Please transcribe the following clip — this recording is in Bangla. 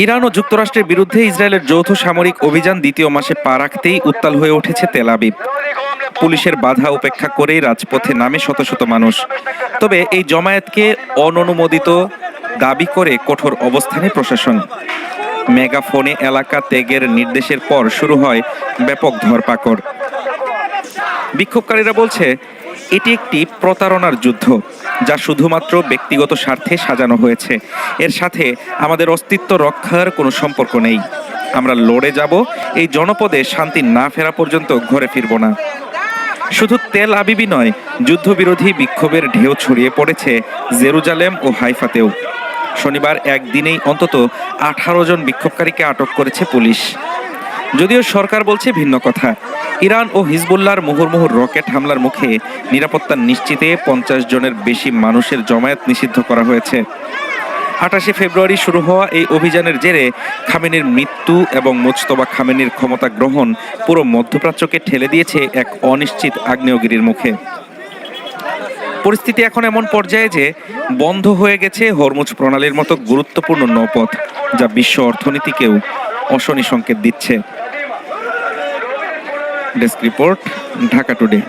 ইরান ও যুক্তরাষ্ট্রের বিরুদ্ধে ইসরায়েলের যৌথ সামরিক অভিযান দ্বিতীয় মাসে পা রাখতেই উত্তাল হয়ে উঠেছে তেল আবিব। পুলিশের বাধা উপেক্ষা করেই রাজপথে নামে শত শত মানুষ। তবে এই জমায়েতকে অননুমোদিত দাবি করে কঠোর অবস্থানে প্রশাসন। মেগাফোনে এলাকা ত্যাগের নির্দেশের পর শুরু হয় ব্যাপক ধরপাকড়। বিক্ষোভকারীরা বলছে এটি একটি প্রতারণার যুদ্ধ, যা শুধুমাত্র ব্যক্তিগত স্বার্থে সাজানো হয়েছে। এর সাথে আমাদের অস্তিত্ব রক্ষার কোনো সম্পর্ক নেই। আমরা লড়ে যাব, এই জনপদে শান্তি না ফেরা পর্যন্ত ঘরে ফিরব না। শুধু তেল আবিবই নয়, যুদ্ধবিরোধী বিক্ষোভের ঢেউ ছড়িয়ে পড়েছে জেরুজালেম ও হাইফাতেও। শনিবার একদিনেই অন্তত 18 জন বিক্ষোভকারীকে আটক করেছে পুলিশ। যদিও সরকার বলছে ভিন্ন কথা। ইরান ও হিজবুল্লাহর মুহুর্মুহু রকেট হামলার মুখে নিরাপত্তা নিশ্চিতে 50 জনের বেশি মানুষের জমায়েত নিষিদ্ধ করা হয়েছে। 28 ফেব্রুয়ারি শুরু হওয়া এই অভিযানের জেরে খামেনির মৃত্যু এবং মুজতবা খামেনির ক্ষমতা গ্রহণ পুরো মধ্যপ্রাচ্যকে ঠেলে দিয়েছে এক অনিশ্চিত আগ্নেয়গিরির মুখে। পরিস্থিতি এখন এমন পর্যায়ে যে বন্ধ হয়ে গেছে হরমুজ প্রণালীর মতো গুরুত্বপূর্ণ নৌপথ, যা বিশ্ব অর্থনীতিকেও অশনি সংকেত দিচ্ছে। Desk report, Dhaka today.